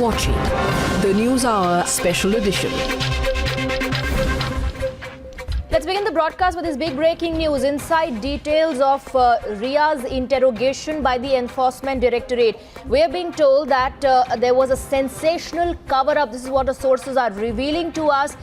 watching the News Hour Special Edition. Let's begin the broadcast with this big breaking news. Inside details of Ria's interrogation by the Enforcement Directorate. We're being told that there was a sensational cover-up. This is what the sources are revealing to us.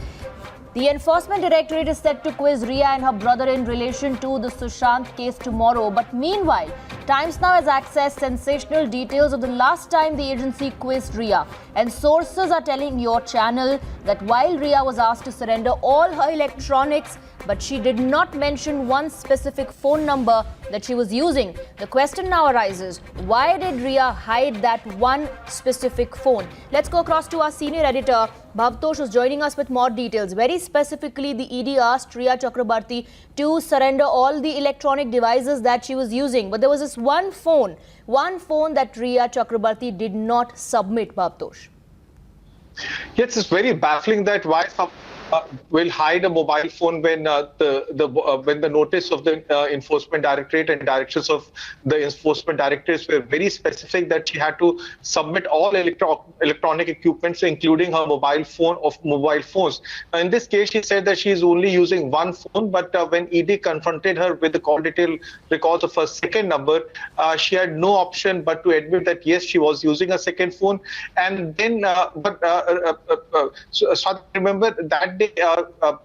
The Enforcement Directorate is set to quiz Ria and her brother in relation to the Sushant case tomorrow. But meanwhile, Times Now has accessed sensational details of the last time the agency quizzed Ria. And sources are telling your channel that while Ria was asked to surrender all her electronics, but she did not mention one specific phone number that she was using. The question now arises, why did Ria hide that one specific phone? Let's go across to our senior editor, Bhavtosh, who's joining us with more details. Very specifically, the ED asked Ria Chakrabarti to surrender all the electronic devices that she was using. But there was this one phone that Ria Chakrabarti did not submit, Bhavtosh. Yes, it's very baffling that why some will hide a mobile phone when when the notice of the Enforcement Directorate and directions of the Enforcement Directorates were very specific that she had to submit all electronic equipments, including her mobile phones. In this case, she said that she is only using one phone, but when ED confronted her with the call detail records of her second number, she had no option but to admit that yes, she was using a second phone. And then, so I remember that day,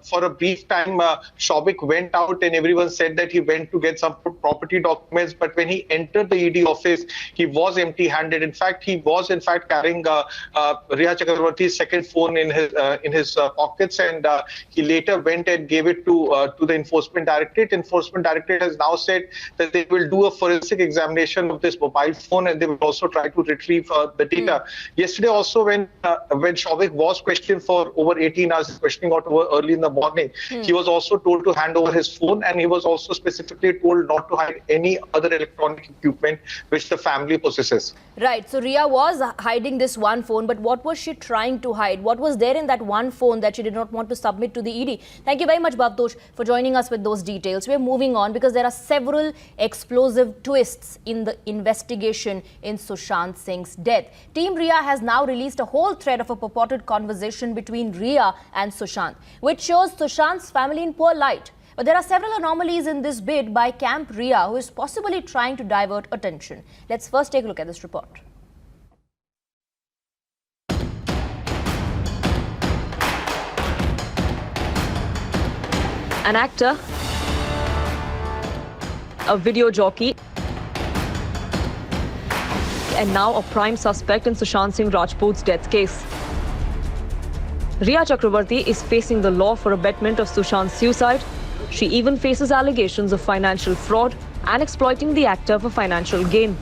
for a brief time, Shobik went out and everyone said that he went to get some property documents. But when he entered the ED office, he was empty-handed. In fact, he was carrying Ria Chakrabarti's second phone in his pockets, and he later went and gave it to the Enforcement Directorate. Enforcement Directorate has now said that they will do a forensic examination of this mobile phone, and they will also try to retrieve the data. Yesterday, also when Shobik was questioned for over 18 hours, questioning out over early in the morning, he was also told to hand over his phone, and he was also specifically told not to hide any other electronic equipment which the family possesses. Right, so Ria was hiding this one phone, but what was she trying to hide? What was there in that one phone that she did not want to submit to the ED? Thank you very much, Bhavtosh, for joining us with those details. We're moving on because there are several explosive twists in the investigation in Sushant Singh's death. Team Ria has now released a whole thread of a purported conversation between Ria and Sushant, which shows Sushant's family in poor light. But there are several anomalies in this bid by Camp Ria, who is possibly trying to divert attention. Let's first take a look at this report. An actor, a video jockey, and now a prime suspect in Sushant Singh Rajput's death case. Ria Chakrabarti is facing the law for abetment of Sushant's suicide. She even faces allegations of financial fraud and exploiting the actor for financial gain.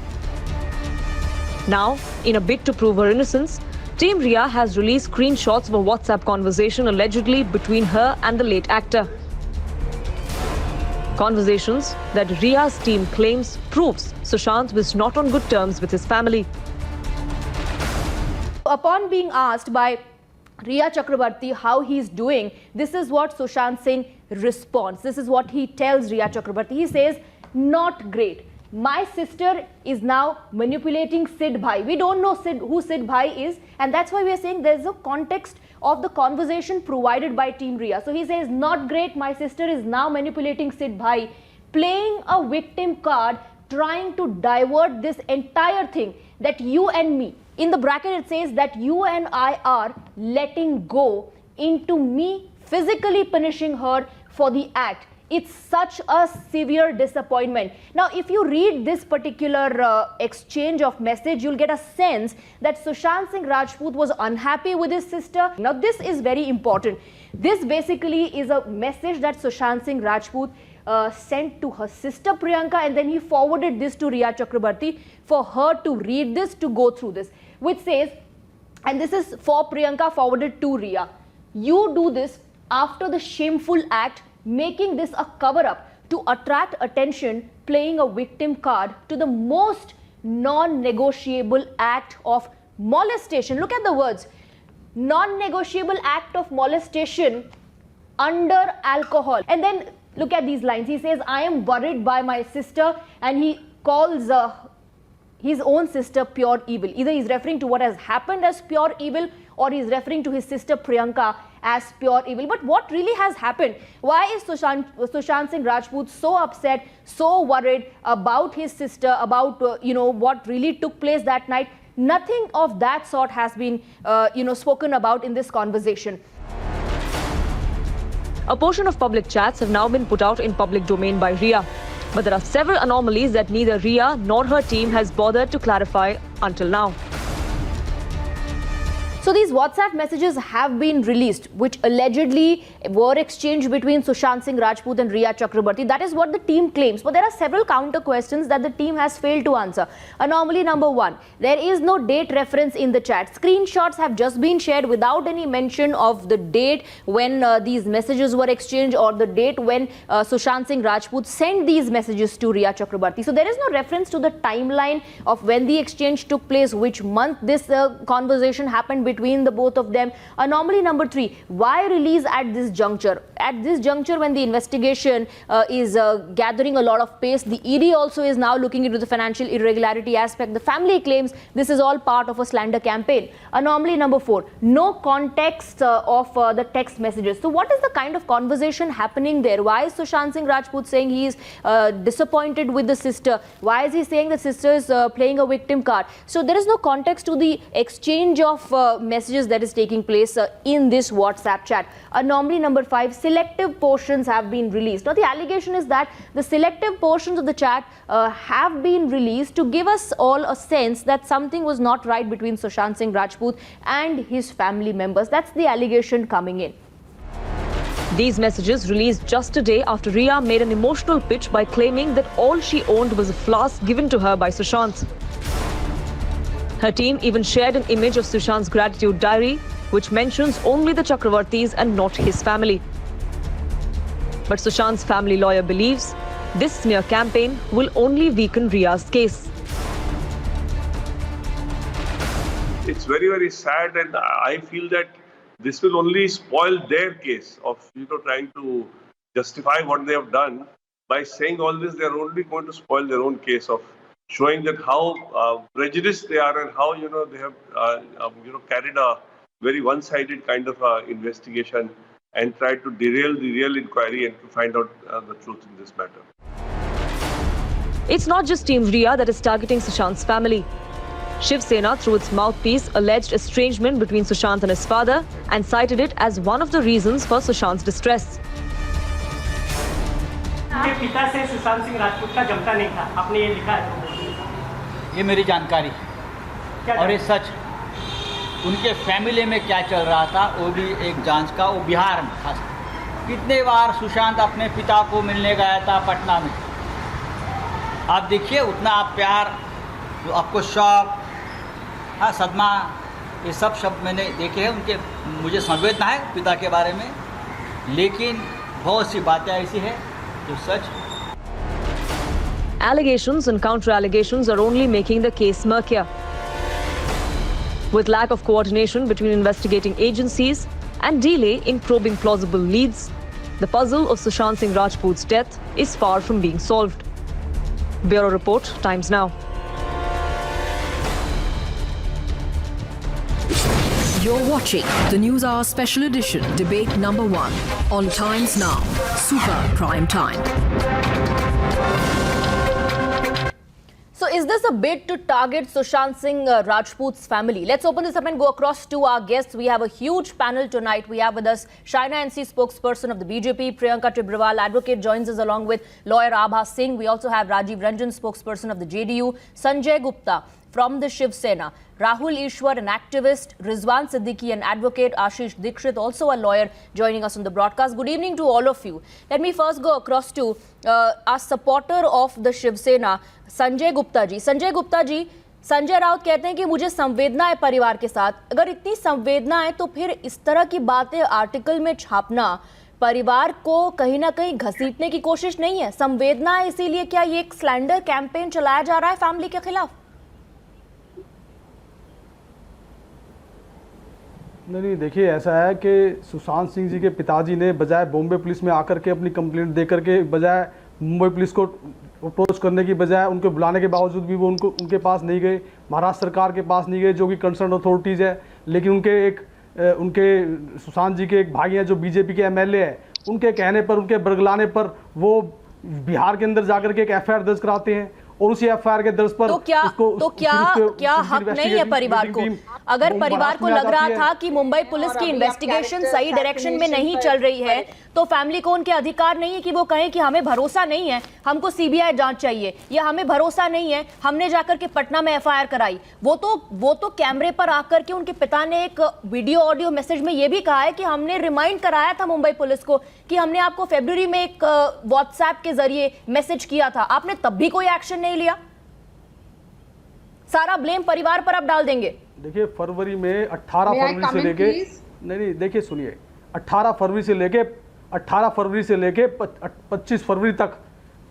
Now, in a bid to prove her innocence, Team Ria has released screenshots of a WhatsApp conversation allegedly between her and the late actor. Conversations that Ria's team claims proves Sushant was not on good terms with his family. Upon being asked by Ria Chakrabarti how he's doing, this is what Sushant Singh responds. This is what he tells Ria Chakrabarti. He says, not great. My sister is now manipulating Sid Bhai. We don't know who Sid Bhai is, and that's why we are saying there's a context of the conversation provided by Team Ria. So he says, not great. My sister is now manipulating Sid Bhai, playing a victim card, trying to divert this entire thing that you and me. In the bracket, it says that you and I are letting go into me physically punishing her for the act. It's such a severe disappointment. Now, if you read this particular exchange of message, you'll get a sense that Sushant Singh Rajput was unhappy with his sister. Now, this is very important. This basically is a message that Sushant Singh Rajput sent to her sister Priyanka, and then he forwarded this to Ria Chakrabarti for her to read this, to go through this, which says, and this is for Priyanka forwarded to Ria, you do this after the shameful act, making this a cover-up to attract attention, playing a victim card to the most non-negotiable act of molestation. Look at the words, non-negotiable act of molestation under alcohol. And then look at these lines. He says, I am worried by my sister, and he calls his own sister pure evil. Either he's referring to what has happened as pure evil, or he's referring to his sister Priyanka as pure evil. But what really has happened? Why is Sushant Singh Rajput so upset, so worried about his sister, about what really took place that night? Nothing of that sort has been spoken about in this conversation. A portion of public chats have now been put out in public domain by Riya. But there are several anomalies that neither Riya nor her team has bothered to clarify until now. So these WhatsApp messages have been released, which allegedly were exchanged between Sushant Singh Rajput and Riya Chakrabarti. That is what the team claims. But there are several counter questions that the team has failed to answer. Anomaly number one, there is no date reference in the chat. Screenshots have just been shared without any mention of the date when these messages were exchanged, or the date when Sushant Singh Rajput sent these messages to Riya Chakrabarti. So there is no reference to the timeline of when the exchange took place, which month this conversation happened between the both of them. Anomaly number three, why release at this juncture? At this juncture, when the investigation is gathering a lot of pace, the ED also is now looking into the financial irregularity aspect. The family claims this is all part of a slander campaign. Anomaly number four, no context of the text messages. So what is the kind of conversation happening there? Why is Sushant Singh Rajput saying he is disappointed with the sister? Why is he saying the sister is playing a victim card? So there is no context to the exchange of messages that is taking place in this WhatsApp chat. Anomaly number five, selective portions have been released. Now the allegation is that the selective portions of the chat have been released to give us all a sense that something was not right between Sushant Singh Rajput and his family members. That's the allegation coming in. These messages released just a day after Riya made an emotional pitch by claiming that all she owned was a flask given to her by Sushant. Her team even shared an image of Sushant's gratitude diary, which mentions only the Chakravartis and not his family. But Sushant's family lawyer believes this smear campaign will only weaken Riya's case. It's very, very sad, and I feel that this will only spoil their case of trying to justify what they have done. By saying all this, they are only going to spoil their own case of showing that how prejudiced they are and how they have carried a very one-sided kind of investigation and tried to derail the real inquiry and to find out the truth in this matter. It's not just Team Riya that is targeting Sushant's family. Shiv Sena, through its mouthpiece, alleged estrangement between Sushant and his father and cited it as one of the reasons for Sushant's distress. उनके पिता से सुशांत सिंह राजपूत का जमता नहीं था, आपने ये लिखा है। ये मेरी जानकारी और ये सच। उनके फैमिली में क्या चल रहा था वो भी एक जांच का, वो बिहार में खास। कितने बार सुशांत अपने पिता को मिलने गया था पटना में। आप देखिए उतना आप प्यार, जो आपको शौक, हाँ सदमा, ये सब शब्द मैंने देखे हैं उनके। मुझे संवेदना है पिता के बारे में, लेकिन बहुत सी बातें ऐसी है जो सच। Allegations and counter-allegations are only making the case murkier. With lack of coordination between investigating agencies and delay in probing plausible leads, the puzzle of Sushant Singh Rajput's death is far from being solved. Bureau Report, Times Now. You're watching the News Hour Special Edition, Debate Number 1 on Times Now, Super Prime Time. So is this a bid to target Sushant Singh Rajput's family? Let's open this up and go across to our guests. We have a huge panel tonight. We have with us Shaina NC spokesperson of the BJP, Priyanka Tibrewal, advocate, joins us along with lawyer Abha Singh. We also have Rajiv Ranjan, spokesperson of the JDU, Sanjay Gupta from the Shiv Sena, Rahul Ishwar, an activist, Rizwan Siddiqui, an advocate, Ashish Dikshit, also a lawyer, joining us on the broadcast. Good evening to all of you. Let me first go across to our supporter of the Shiv Sena, Sanjay Gupta ji. Sanjay Gupta ji, Sanjay Raut कहते हैं कि मुझे संवेदना है परिवार के साथ। अगर इतनी संवेदना है तो फिर इस तरह की बातें आर्टिकल में छापना परिवार को कहीं ना कहीं घसीटने की कोशिश नहीं है? संवेदना है इसीलिए क्या ये एक स्लैंडर कैंपेन चलाया जा रहा है फैमिली के खिलाफ? नहीं, देखिए ऐसा है कि सुशांत सिंह जी के पिताजी ने बजाय बॉम्बे पुलिस में आकर के अपनी कंप्लेंट दे करके बजाय मुंबई पुलिस को अप्रोच करने की बजाय उनको बुलाने के बावजूद भी वो उनके पास नहीं गए, महाराष्ट्र सरकार के पास नहीं गए जो कि कंसर्न अथॉरिटीज़ है। लेकिन उनके सुशांत जी के एक भाई हैं जो बीजेपी के एमएलए हैं, उनके कहने पर, उनके बरगलाने पर वो बिहार के अंदर जाकर के एक एफआईआर दर्ज कराते हैं और उसी एफआईआर के दर्ज पर क्या हक नहीं है परिवार को? अगर परिवार को लग रहा था कि मुंबई पुलिस की इन्वेस्टिगेशन सही डायरेक्शन में नहीं चल रही है, तो फैमिली को उनके अधिकार नहीं है कि वो कहें कि हमें भरोसा नहीं है, हमको सीबीआई जांच चाहिए, या हमें भरोसा नहीं है, हमने जाकर के पटना में एफआईआर कराई। वो तो कैमरे पर आकर के उनके पिता ने एक वीडियो ऑडियो मैसेज में ये भी कहा है कि हमने रिमाइंड कराया था मुंबई पुलिस को कि हमने आपको फरवरी में एक व्हाट्सएप के जरिए मैसेज किया था, आपने तब भी कोई एक्शन नहीं लिया। सारा ब्लेम परिवार पर आप डाल देंगे। देखिए, फरवरी में 18 फरवरी से लेके नहीं देखिए सुनिए, 18 फरवरी से लेके 25 फरवरी तक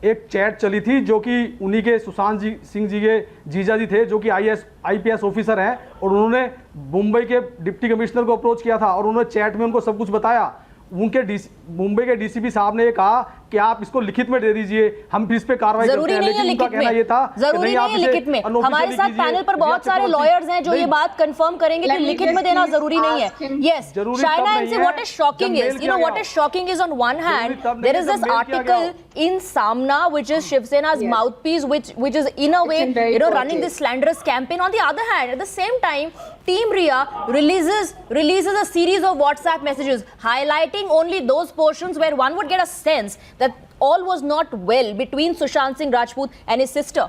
एक चैट चली थी जो कि उन्हीं के सुशांत सिंह जी के जीजा जी थे जो कि आईपीएस ऑफिसर हैं, और उन्होंने मुंबई के डिप्टी कमिश्नर को अप्रोच किया था और उन्होंने चैट में उनको सब कुछ बताया। मुंबई के डीसीपी साहब ने ये कहा कि आप इसको लिखित में दे दीजिए, हम फिर इस पे कार्रवाई करते हैं। लेकिन उनका कहना ये था जरूरी नहीं है लिखित में। हमारे साथ पैनल पर बहुत सारे लॉयर्स हैं जो ये बात कंफर्म करेंगे कि लिखित में देना जरूरी नहीं है। Yes, Shaina, and say what is shocking is, what is shocking is on one hand there is this article in Samna which is Shiv Sena's mouthpiece, which is in a way running this slanderous campaign. On the other hand, at the same time, Team Rhea releases a series of WhatsApp messages highlighting only those portions where one would get a sense that all was not well between Sushant Singh Rajput and his sister.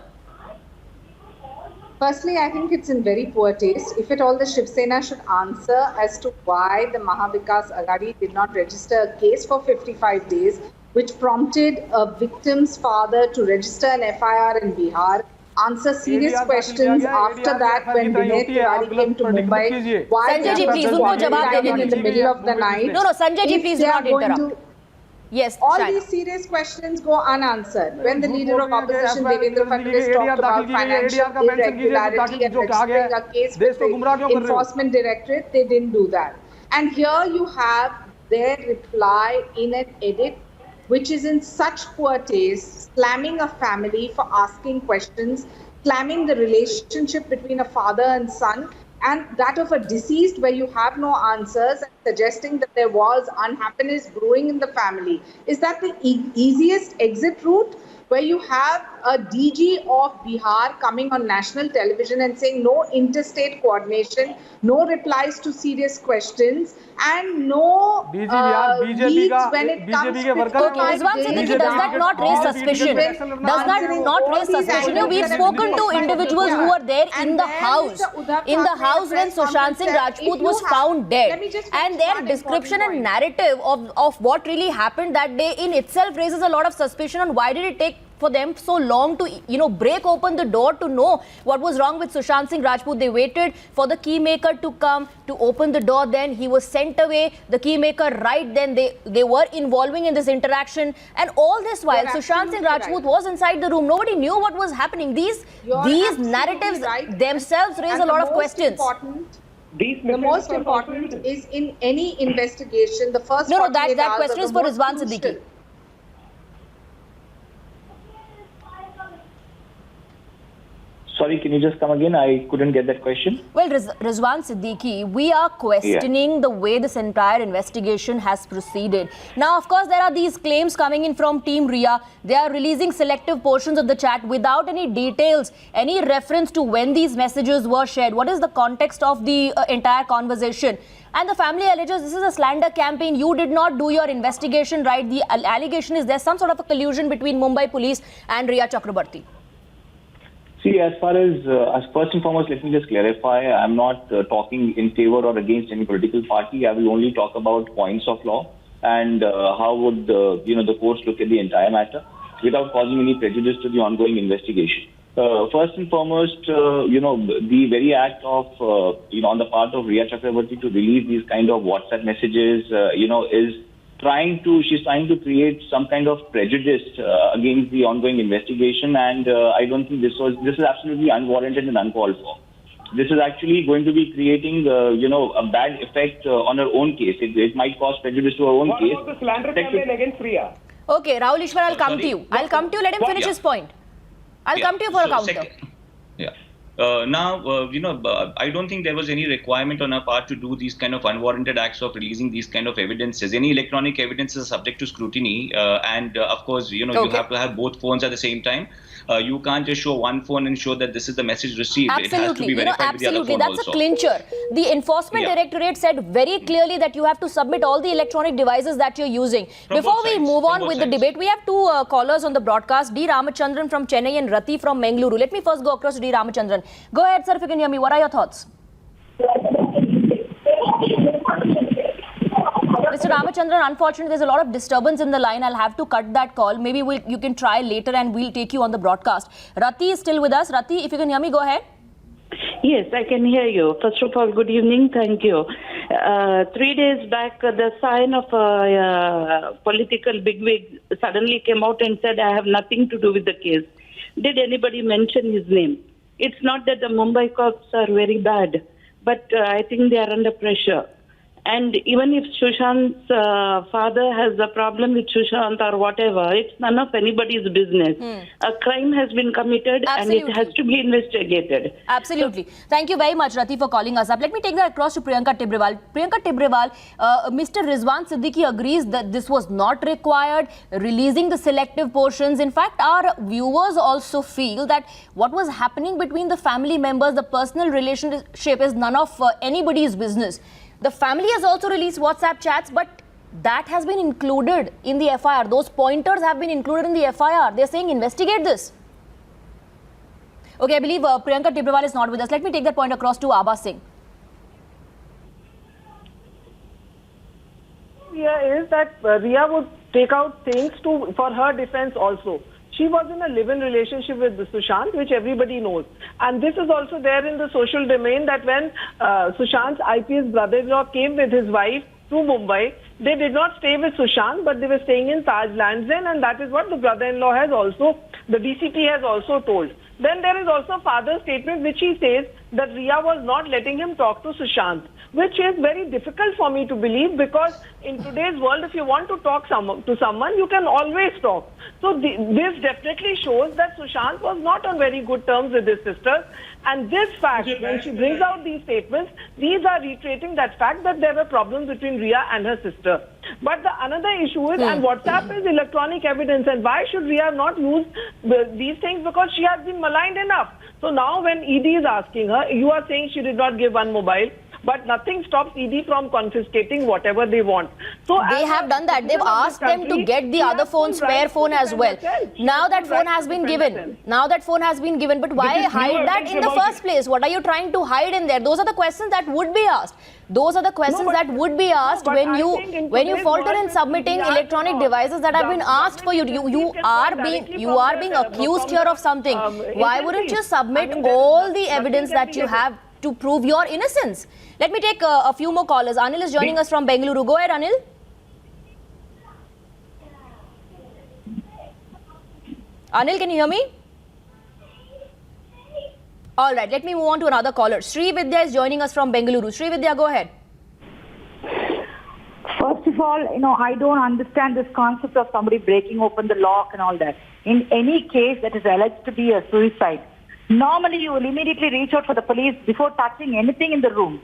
Firstly, I think it's in very poor taste. If at all the Shiv Sena should answer as to why the Mahavikas Aghadi did not register a case for 55 days, which prompted a victim's father to register an FIR in Bihar, answer serious questions after that when Vinay Tiwari came to Mumbai. Why Sanjay ji, please, unko jawab dene in the middle of the night? No, Sanjay ji, please do not interrupt. Yes, all Shaina. these serious questions go unanswered. When the leader of opposition, Devendra Fadnavis, talked about financial irregularity and registering a case with the Enforcement Directorate, they didn't do that. And here you have their reply in an edit, which is in such poor taste, slamming a family for asking questions, slamming the relationship between a father and son, and that of a deceased where you have no answers, and suggesting that there was unhappiness brewing in the family. Is that the easiest exit route, where you have a DG of Bihar coming on national television and saying no interstate coordination, no replies to serious questions, and no leads when it comes to Rizwan Siddiqui, does that not raise suspicion? Does that not raise suspicion? We've spoken to individuals who were there in the house when Sushant Singh Rajput was found dead, and their description and narrative of what really happened that day in itself raises a lot of suspicion on why did it take for them so long to break open the door to know what was wrong with Sushant Singh Rajput. They waited for the keymaker to come to open the door, then he was sent away, the keymaker right then they were involving in this interaction, and all this while Sushant Singh Rajput was inside the room. Nobody knew what was happening. These narratives themselves raise a lot of questions. The most important is in any investigation, the first that question is for Rizwan Siddiqui. Sorry, can you just come again? I couldn't get that question. Well, Rizwan Siddiqui, we are questioning the way this entire investigation has proceeded. Now, of course, there are these claims coming in from Team Rhea. They are releasing selective portions of the chat without any details, any reference to when these messages were shared. What is the context of the entire conversation? And the family alleges this is a slander campaign. You did not do your investigation right. The allegation is there's some sort of a collusion between Mumbai police and Rhea Chakrabarti. See, as first and foremost, let me just clarify, I'm not talking in favor or against any political party. I will only talk about points of law and how would the courts look at the entire matter without causing any prejudice to the ongoing investigation. First and foremost, the very act of, on the part of Rhea Chakrabarti to release these kind of WhatsApp messages, she's trying to create some kind of prejudice against the ongoing investigation, and I don't think this is absolutely unwarranted and uncalled for. This is actually going to be creating, a bad effect on her own case. It might cause prejudice to her own case. What about the slander campaign against Rhea? Okay, Rahul Ishwar, I'll come to you. I'll come to you. Let him finish his point. I'll come to you for a counter. I don't think there was any requirement on our part to do these kind of unwarranted acts of releasing these kind of evidences. Any electronic evidence is subject to scrutiny, and of course, you have to have both phones at the same time. You can't just show one phone and show that this is the message received. Absolutely. It has to be verified with the other phone That's also. a clincher. The Enforcement Directorate said very clearly that you have to submit all the electronic devices that you're using. Before we move on with the debate, we have two callers on the broadcast, D. Ramachandran from Chennai and Rati from Mangaluru. Let me first go across to D. Ramachandran. Go ahead, sir, if you can hear me. What are your thoughts? Mr. Ramachandran, unfortunately, there's a lot of disturbance in the line. I'll have to cut that call. Maybe you can try later and we'll take you on the broadcast. Rati is still with us. Rati, if you can hear me, go ahead. Yes, I can hear you. First of all, good evening. Thank you. 3 days back, the sign of a political bigwig suddenly came out and said, I have nothing to do with the case. Did anybody mention his name? It's not that the Mumbai cops are very bad, but I think they are under pressure. And even if Sushant's father has a problem with Sushant or whatever, it's none of anybody's business. A crime has been committed and it has to be investigated. Absolutely. So, thank you very much, Rati, for calling us up. Let me take that across to Priyanka Tibrewal. Priyanka Tibrewal, Mr. Rizwan Siddiqui agrees that this was not required, releasing the selective portions. In fact, our viewers also feel that what was happening between the family members, the personal relationship is none of anybody's business. The family has also released WhatsApp chats, but that has been included in the FIR. Those pointers have been included in the FIR. They're saying investigate this. Okay, I believe Priyanka Tibrewal is not with us. Let me take that point across to Abha Singh. Is that Ria would take out things for her defense also. She was in a live-in relationship with Sushant, which everybody knows. And this is also there in the social domain that when Sushant's IPS brother-in-law came with his wife to Mumbai, they did not stay with Sushant, but they were staying in Taj Lands End, and that is what the brother-in-law has also, the DCP has also told. Then there is also father's statement which he says that Ria was not letting him talk to Sushant, which is very difficult for me to believe, because in today's world, if you want to talk to someone, you can always talk. So this definitely shows that Sushant was not on very good terms with his sisters. And this fact, when she brings out these statements, these are reiterating that fact that there were problems between Ria and her sister. But the another issue is, and WhatsApp is electronic evidence, and why should Ria not use these things? Because she has been maligned enough. So now when ED is asking her, you are saying she did not give one mobile, but nothing stops ED from confiscating whatever they want. So they have done that. They've asked them to get the other phone, spare phone as well. Now that phone has been given. Now that phone has been given. But why hide that in the first place? What are you trying to hide in there? Those are the questions that would be asked. Those are the questions that would be asked when you falter in submitting electronic devices that have been asked for you. You are being accused here of something. Why wouldn't you submit all the evidence that you have to prove your innocence? Let me take a few more callers. Anil is joining us from Bengaluru. Go ahead, Anil. Anil, can you hear me? All right, let me move on to another caller. Sri Vidya is joining us from Bengaluru. Sri Vidya, go ahead. First of all, I don't understand this concept of somebody breaking open the lock and all that. In any case that is alleged to be a suicide, normally you will immediately reach out for the police before touching anything in the room.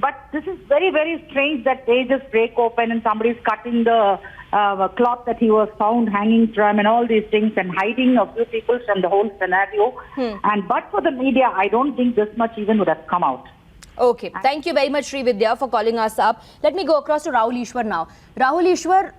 But this is very, very strange that they just break open and somebody is cutting the cloth that he was found hanging from and all these things and hiding a few people from the whole scenario. But for the media, I don't think this much even would have come out. Okay. Thank you very much, Sri Vidya, for calling us up. Let me go across to Rahul Ishwar now. Rahul Ishwar,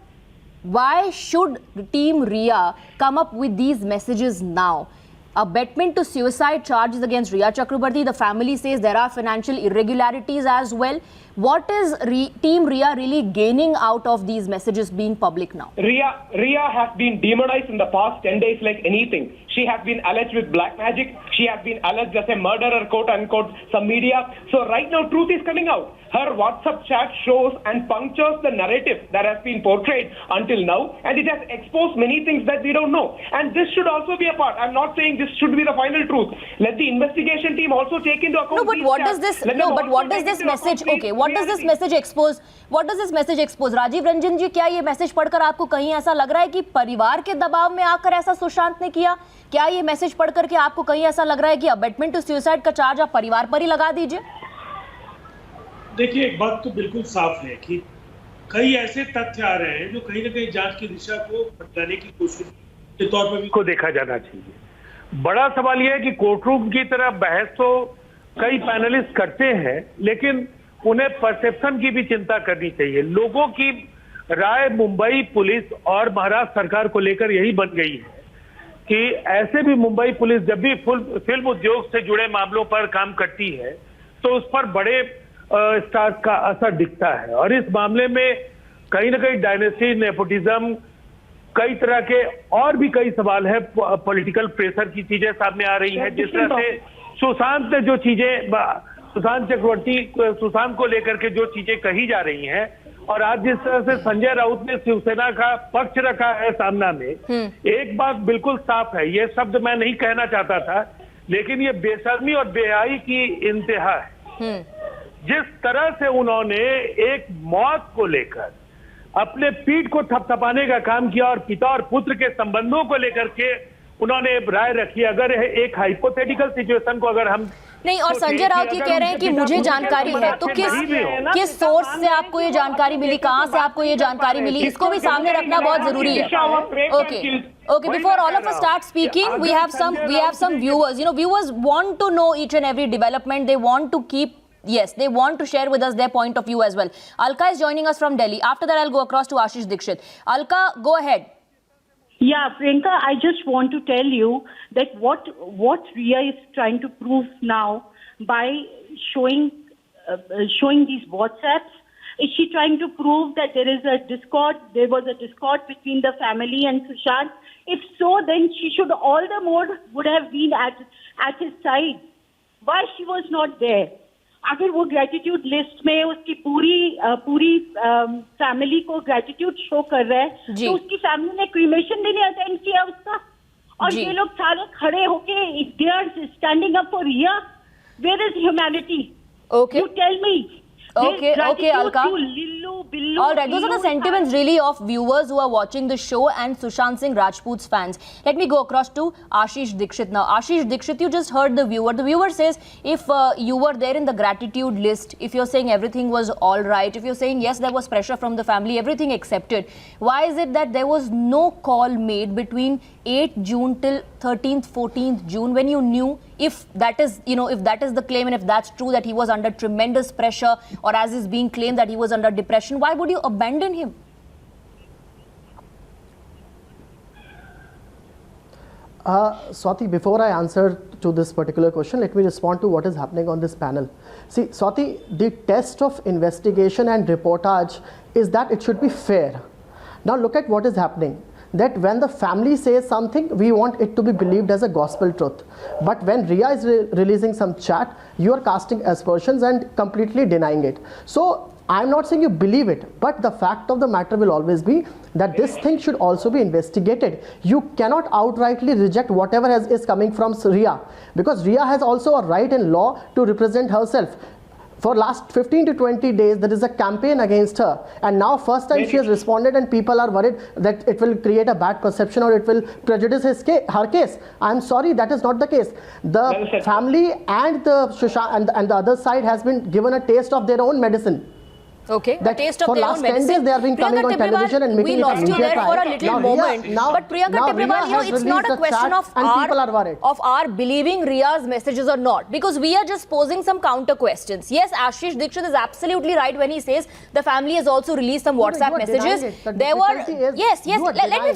why should Team Ria come up with these messages now? Abetment to suicide charges against Ria Chakrabarti. The family says there are financial irregularities as well. What is Team Ria really gaining out of these messages being public now? Ria has been demonized in the past 10 days like anything. She has been alleged with black magic. She has been alleged as a murderer, quote unquote, some media. So right now, truth is coming out. Her WhatsApp chat shows and punctures the narrative that has been portrayed until now, and it has exposed many things that we don't know. And this should also be a part. I'm not saying this should be the final truth. Let the investigation team also take into account. No, but what does this? No, but what does this message? Okay, what does this message expose? What does this message expose? Rajiv Ranjan ji, क्या ये message पढ़कर आपको कहीं ऐसा लग रहा है कि परिवार के दबाव में आकर ऐसा सुशांत ने किया? क्या ये मैसेज पढ़कर के आपको कहीं ऐसा लग रहा है कि अबेटमेंट टू सुसाइड का चार्ज आप परिवार पर ही लगा दीजिए? देखिए, एक बात तो बिल्कुल साफ है कि कई ऐसे तथ्य आ रहे हैं जो कहीं ना कहीं जांच की दिशा को भटकाने की कोशिश के तौर पर भी को देखा जाना चाहिए। बड़ा सवाल यह है कि कोर्टरूम की तरह बहस तो कई पैनलिस्ट करते हैं, लेकिन उन्हें परसेप्शन की भी चिंता करनी चाहिए। लोगों की राय मुंबई पुलिस और महाराष्ट्र सरकार को लेकर यही बन गई है कि ऐसे भी मुंबई पुलिस जब भी फिल्म उद्योग से जुड़े मामलों पर काम करती है तो उस पर बड़े स्टार्स का असर दिखता है। और इस मामले में कहीं ना कहीं डायनेस्टी, नेपोटिज्म, कई तरह के और भी कई सवाल है, पॉलिटिकल प्रेशर की चीजें सामने आ रही हैं। जिस तरह से सुशांत ने जो चीजें, सुशांत चक्रवर्ती, सुशांत को लेकर के जो चीजें कही जा रही हैं, और आज जिस तरह से संजय राउत ने शिवसेना का पक्ष रखा है सामना में, एक बात बिल्कुल साफ है, ये शब्द मैं नहीं कहना चाहता था, लेकिन ये बेशर्मी और बेहयाई की इंतहा है। जिस तरह से उन्होंने एक मौत को लेकर अपने पीठ को थपथपाने का काम किया और पिता और पुत्र के संबंधों को लेकर के उन्होंने राय रखी। अगर एक हाइपोथेटिकल सिचुएशन को अगर हम नहीं, और संजय राउत ये कह रहे हैं कि मुझे जानकारी है, तो किस सोर्स से आपको ये जानकारी मिली, कहां से आपको ये जानकारी मिली, इसको भी सामने रखना बहुत जरूरी है। Okay, before all of us start speaking, we have some viewers. You know, viewers want to know each and every development. They want to keep, yes, they want to share with us their point of view as well. Alka is joining us from Delhi. After that, I'll go across to Ashish Dikshit. Alka, go ahead. Yeah, Priyanka, I just want to tell you that what Riya is trying to prove now by showing these WhatsApps, is she trying to prove that there was a discord between the family and Sushant? If so, then she should all the more would have been at his side. Why she was not there? अगर वो gratitude list में उसकी पूरी family को gratitude show कर रहा है, तो उसकी फैमिली ने क्रीमेशन भी नहीं अटेंड किया उसका, और ये लोग सारे खड़े होके they are standing up for Rhea. Where is humanity? Okay. You tell me. Okay, Alka. All right, those are the sentiments really of viewers who are watching the show and Sushant Singh Rajput's fans. Let me go across to Ashish Dikshit now. Ashish Dikshit, you just heard the viewer. The viewer says if you were there in the gratitude list, if you're saying everything was all right, if you're saying yes, there was pressure from the family, everything accepted, why is it that there was no call made between 8th June till 13th, 14th June when you knew if that is, if that is the claim and if that's true that he was under tremendous pressure, or as is being claimed that he was under depression, why would you abandon him? Swati, before I answer to this particular question, let me respond to what is happening on this panel. See, Swati, the test of investigation and reportage is that it should be fair. Now look at what is happening. That when the family says something, we want it to be believed as a gospel truth. But when Riya is releasing some chat, you are casting aspersions and completely denying it. So I'm not saying you believe it, but the fact of the matter will always be that this thing should also be investigated. You cannot outrightly reject whatever is coming from Riya, because Riya has also a right in law to represent herself. For last 15 to 20 days, there is a campaign against her, and now first time she has responded and people are worried that it will create a bad perception or it will prejudice her case. I'm sorry, that is not the case. The family and the Sushant and the other side has been given a taste of their own medicine. Okay, the taste of their own medicine. For last 10 days they have been coming on television and making it a media trial. We lost you there for a little moment. But Priyanka Tibrewal, it's not a question of our believing Riya's messages or not. Because we are just posing some counter questions. Yes, Ashish Dikshit is absolutely right when he says the family has also released some WhatsApp messages. There were, yes, let me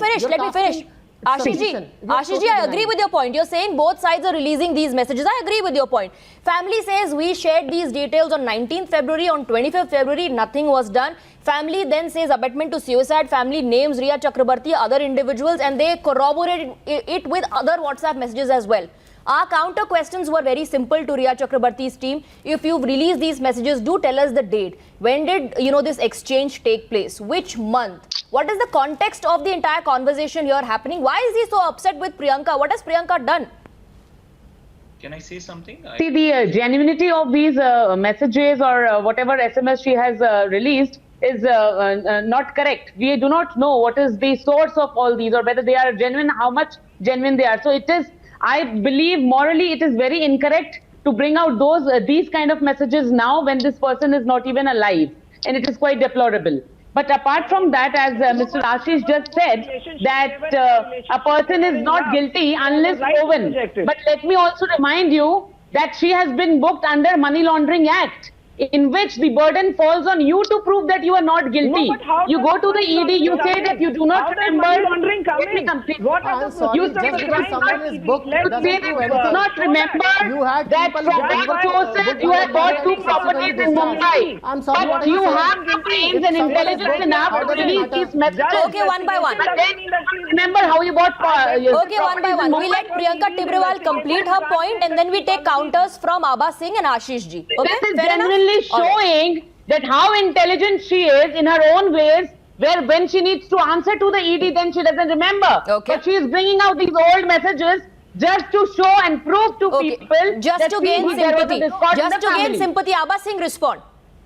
finish. Ashish ji, I agree with your point. You're saying both sides are releasing these messages. I agree with your point. Family says we shared these details on 19th February, on 25th February, nothing was done. Family then says abetment to suicide. Family names Riya Chakrabarti, other individuals, and they corroborated it with other WhatsApp messages as well. Our counter questions were very simple to Riya Chakrabarti's team. If you've released these messages, do tell us the date. When did this exchange take place? Which month? What is the context of the entire conversation here happening? Why is he so upset with Priyanka? What has Priyanka done? Can I say something? See, the genuinity of these messages or whatever SMS she has released is not correct. We do not know what is the source of all these or whether they are genuine, how much genuine they are. So it is, I believe morally it is very incorrect to bring out these kind of messages now when this person is not even alive, and it is quite deplorable. But apart from that, as Mr. Ashish just said, that a person is not guilty unless proven. But let me also remind you that she has been booked under Money Laundering Act, in which the burden falls on you to prove that you are not guilty. No, you go to the ED, you say that you do not remember. Money laundering come in? What I'm sorry, you just because someone is booked doesn't say do that you do anything. not remember You had that people from who bank got, sources you have bought two properties in Mumbai. I'm sorry, what But are you you saying? have the brains and If someone is intelligence booked, enough how to does it release matter? these messages. Okay, one by one. And then remember how you bought Okay, one by one. We let Priyanka Tibrewal complete her point, and then we take counters from Abha Singh and Ashish ji. Okay, this is fair enough? genuinely All right. showing that how intelligent she is in her own ways, where when she needs to answer to the ED, then she doesn't remember. Okay. But she is bringing out these old messages just to show and prove to people Just that to gain see, there was a sympathy. discord in Just the to gain family. sympathy. Abha Singh, respond.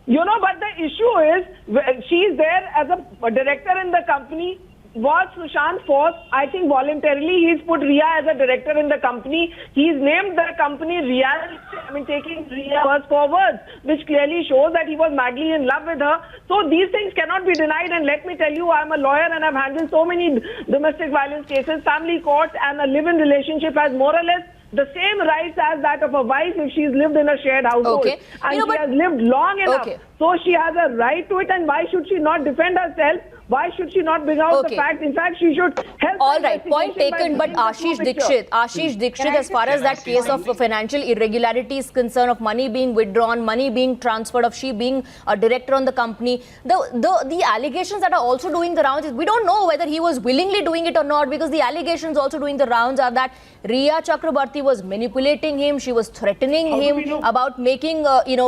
But the issue is, she is there as a director in the company. Was Sushant forced? I think voluntarily he's put Riya as a director in the company. He's named the company Riya, taking Riya words forward, which clearly shows that he was madly in love with her. So these things cannot be denied. And let me tell you, I'm a lawyer and I've handled so many domestic violence cases. Family court and a live-in relationship has more or less the same rights as that of a wife if she's lived in a shared household. Okay. And she has lived long enough. Okay. So she has a right to it, and why should she not defend herself? Why should she not bring out the fact? In fact, she should help. All right, point taken. But Ashish Dikshit, as far as that case of financial irregularity is concerned, of money being withdrawn, money being transferred, of she being a director on the company, the allegations that are also doing the rounds, we don't know whether he was willingly doing it or not, because the allegations also doing the rounds are that Riya Chakrabarti was manipulating him, she was threatening him about making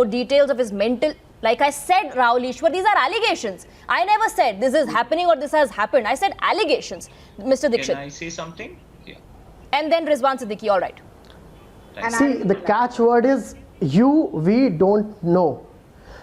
details of his mental. Like I said, Rahul Ishwar, these are allegations. I never said this is happening or this has happened. I said allegations. Mr. Dikshit. Can I say something? Yeah. And then Rizwan Siddiqui, all right. See, the catchword is we don't know.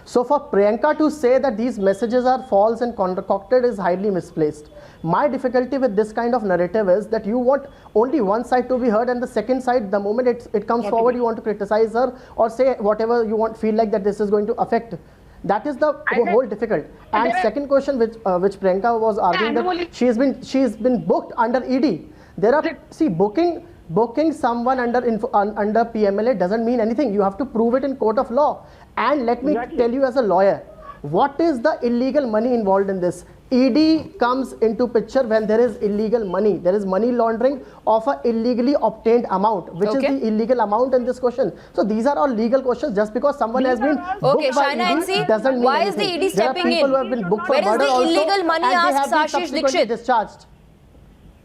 So for Priyanka to say that these messages are false and concocted is highly misplaced. My difficulty with this kind of narrative is that you want only one side to be heard, and the second side, the moment it comes forward, you want to criticize her or say whatever you feel like that this is going to affect. That is the whole difficult. And second question, which Priyanka was arguing, that she's been booked under ED. There are booking someone under PMLA doesn't mean anything. You have to prove it in court of law. And let me tell you as a lawyer, what is the illegal money involved in this? ED comes into picture when there is illegal money. There is money laundering of an illegally obtained amount, which is the illegal amount in this question. So these are all legal questions. Just because someone has been booked by ED doesn't mean why anything. is the ED stepping in? There are people who have been booked for Where is murder the also, illegal money, and they asks have been Ashish subsequently Dikshit. discharged.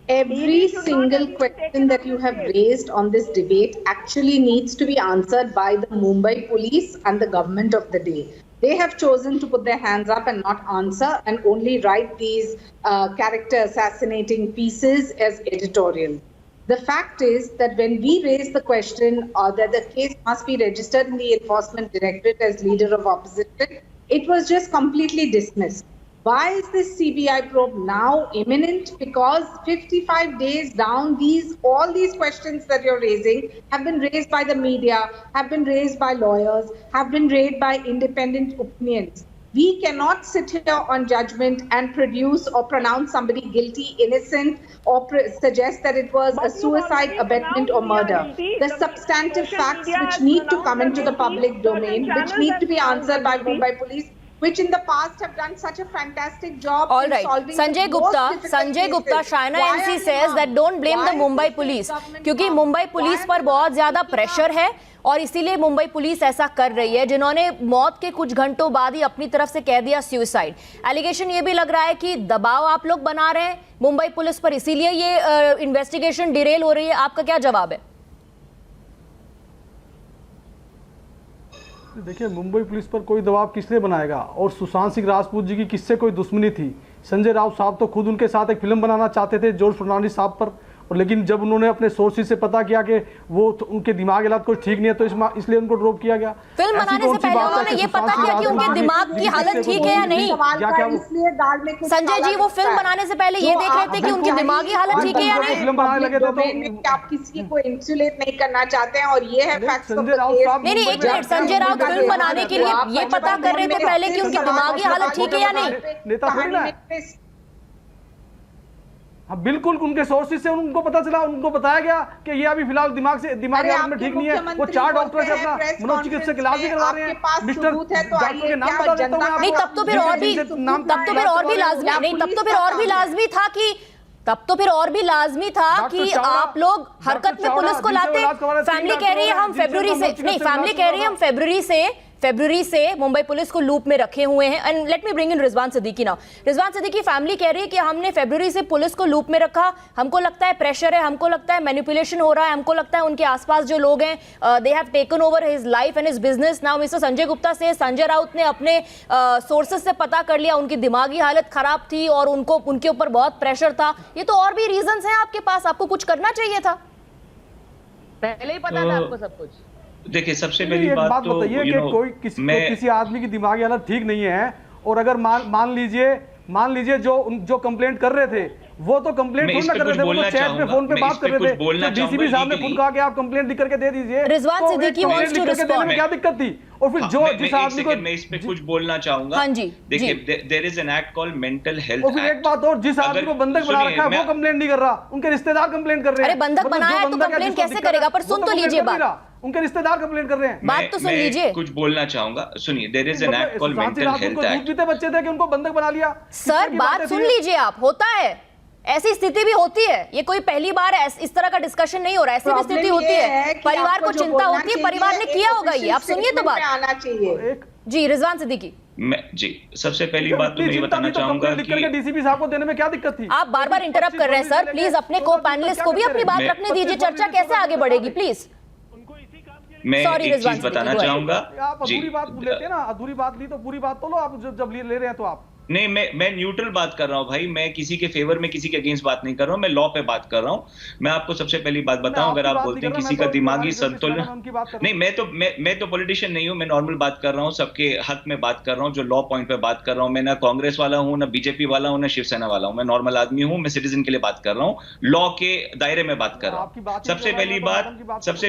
Every single question that you have raised on this debate actually needs to be answered by the Mumbai police and the government of the day. They have chosen to put their hands up and not answer and only write these character assassinating pieces as editorial. The fact is that when we raise the question that the case must be registered in the Enforcement Directorate as leader of opposition, it was just completely dismissed. Why is this CBI probe now imminent? Because 55 days down, all these questions that you're raising have been raised by the media, have been raised by lawyers, have been raised by independent opinions. We cannot sit here on judgment and produce or pronounce somebody guilty, innocent, or suggest that it was a suicide, abetment, or murder. The substantive facts which need to come into the public domain, which need to be answered by Mumbai police, which in the past have done such a fantastic job All in right. solving Sanjay the most Gupta, difficult Sanjay Gupta, cases. Shaina Why MC are says you that don't blame the Mumbai police, क्योंकि Mumbai police पर बहुत ज्यादा pressure है और इसीलिए Mumbai police ऐसा कर रही है, जिन्होंने मौत के कुछ घंटों बाद ही अपनी तरफ से कह दिया सुसाइड। एलिगेशन ये भी लग रहा है कि दबाव आप लोग बना रहे हैं मुंबई पुलिस पर, इसीलिए ये इन्वेस्टिगेशन डिरेल हो रही है। आपका क्या जवाब है? देखिए, मुंबई पुलिस पर कोई दबाव किसने बनाएगा, और सुशांत सिंह राजपूत जी की किससे कोई दुश्मनी थी? संजय राउत साहब तो खुद उनके साथ एक फिल्म बनाना चाहते थे जॉर्ज फर्नांडिस साहब पर, और लेकिन जब उन्होंने अपने सोर्सेज से पता किया कि वो उनके दिमाग हालत कुछ ठीक नहीं है तो इसलिए उनको ड्रॉप किया गया। फिल्म बनाने से पहले उन्होंने ये पता किया कि उनके दिमाग की हालत ठीक है या नहीं? संजय जी, वो फिल्म बनाने से पहले ये देख रहे थे कि उनकी दिमागी हालत ठीक है या नहीं? फिल्म बनाने लगे थे तो आप किसी को इंसुलेट नहीं करना चाहते हैं, और ये है फैक्ट्स ऑफ द केस। नहीं, एक मिनट, संजय राउत फिल्म बनाने के लिए ये पता कर रहे थे पहले कि उनकी दिमागी हालत ठीक है या नहीं? नेता थोड़ी ना। हाँ, बिल्कुल उनके सोर्सेज से उनको पता चला, उनको बताया गया कि ये अभी फिलहाल दिमागी हालत में ठीक नहीं है। वो 4 डॉक्टर से अपना मनोचिकित्सक इलाज भी करवा रहे हैं। मिस्टर डॉक्टर के नाम बता देता हूं। नहीं, तब तो फिर और भी लाजमी नहीं, तब तो फिर और भी लाजमी था कि आप लोग हरकत में पुलिस को लाते। फैमिली कह रही है हम फरवरी से मुंबई पुलिस को लूप में रखे हुए हैं। And let me bring in Rizwan Siddiqui now. Rizwan Siddiqui, family कह रही है कि हमने फरवरी से पुलिस को लूप में रखा, हमको लगता है प्रेशर है, हमको लगता है मैनिपुलेशन हो रहा है, हमको लगता है उनके आसपास जो लोग हैं they have taken over his life and his business. Now mister Sanjay Gupta से संजय राउत ने अपने सोर्सेज से पता कर लिया उनकी दिमागी हालत खराब थी और उनके ऊपर बहुत प्रेशर था। ये तो और भी रीजंस हैं आपके पास, आपको कुछ करना चाहिए था, पहले ही पता था आपको सब कुछ। देखिए, सबसे पहली बात तो बताइए कि कोई किसी आदमी की दिमागी हालत ठीक नहीं है, और अगर मान लीजिए जो कंप्लेंट कर रहे थे वो तो कंप्लेंट थोड़ी ना कर रहे थे, वो तो चैट पे फोन पे बात कर रहे थे। डीसीपी साहब ने खुद कहा कि आप कंप्लेंट लिख करके दे दीजिए। Rizwan Siddiqui wants to respond में क्या दिक्कत थी? और फिर जो जिस आदमी को, मैं इस पे कुछ बोलना चाहूंगा। हाँ जी, देखिए, there is an act called mental health. और फिर एक बात और, जिस आदमी को बंधक बना रखा है वो कंप्लेंट नहीं कर रहा, उनके रिश्तेदार कंप्लेंट कर रहे हैं। अरे बंधक बनाया है तो कंप्लेंट कैसे करेगा? पर सुन तो लीजिए बात, उनके रिश्तेदार कंप्लेंट कर रहे हैं। बात तो सुन लीजिए। कुछ बोलना चाहूंगा, सुनिए। There is an act called mental health act. दूध बच्चे थे कि उनको बंधक बना लिया। सर, बात सुन लीजिए आप, होता है, ऐसी स्थिति भी होती है। ये कोई पहली बार इस तरह का डिस्कशन नहीं हो रहा है, ऐसी भी स्थिति होती है। परिवार को चिंता होती है, परिवार ने किया होगा ये। आप सुनिए तो बात आना चाहिए। जी, रिजवान सिद्दीकी। जी, सबसे पहली बात तो मैं ये बताना चाहूंगा कि डीसीपी साहब को देने में क्या दिक्कत थी? आप बार-बार इंटरप्ट कर रहे हैं सर, प्लीज अपने को पैनलिस्ट को भी अपनी बात रखने दीजिए। चर्चा कैसे आगे बढ़ेगी प्लीज? मैं एक चीज बताना चाहूंगा। आप अधूरी बात लेते हैं ना, अधूरी बात ली तो पूरी बात तो लो आप, जब ले रहे हैं तो आप। नहीं, मैं न्यूट्रल बात कर रहा हूं भाई। मैं किसी के फेवर में, किसी के अगेंस्ट बात नहीं कर रहा हूं। मैं लॉ पे बात कर रहा हूं। मैं आपको सबसे पहली बात बताऊं, अगर आप बोलते हैं किसी का दिमागी संतुलन, नहीं, मैं तो पॉलिटिशियन नहीं हूं। मैं नॉर्मल बात कर रहा हूं, सबके हक में बात कर रहा हूं, जो लॉ पॉइंट पे बात कर रहा हूं। मैं ना कांग्रेस वाला हूं, ना बीजेपी वाला हूं, ना शिवसेना वाला हूं। मैं नॉर्मल आदमी हूं, मैं सिटीजन के लिए बात कर रहा हूं, लॉ के दायरे में बात कर रहा हूं। सबसे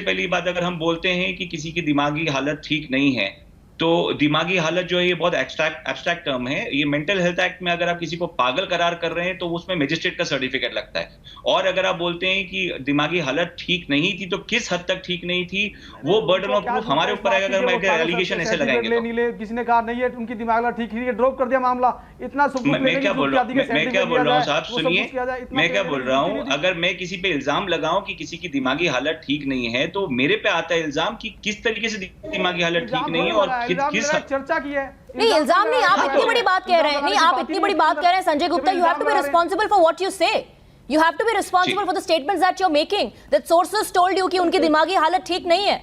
पहली बात अगर हम बोलते हैं कि किसी की दिमागी हालत ठीक नहीं है, तो दिमागी हालत जो है ये बहुत एब्स्ट्रैक्ट टर्म है। ये मेंटल हेल्थ एक्ट में अगर आप किसी को पागल करार कर रहे हैं तो उसमें मजिस्ट्रेट का सर्टिफिकेट लगता है। और अगर आप बोलते हैं कि दिमागी हालत ठीक नहीं थी तो किस हद तक ठीक नहीं थी, वो बर्डन ऑफ प्रूफ हमारे ऊपर है। अगर मैं एलिगेशन ऐसे लगाएंगे तो किसी ने कहा नहीं है उनकी दिमागी हालत ठीक है, ड्रॉप कर दिया मामला। इतना मैं क्या बोल रहा हूँ साहब, सुनिए, मैं क्या बोल रहा हूँ। अगर मैं किसी पे इल्जाम लगाऊं कि किसी की दिमागी हालत ठीक नहीं है, तो मेरे पे आता है इल्जाम कि किस तरीके से दिमागी हालत ठीक नहीं है और चर्चा की है। नहीं, इल्जाम नहीं, आप इतनी बड़ी बात कह रहे हैं। नहीं, आप इतनी बड़ी बात कह रहे हैं Sanjay Gupta, you have to be responsible for what you say. You have to be responsible for the statements that you're making. That sources told you कि उनकी दिमागी हालत ठीक नहीं है।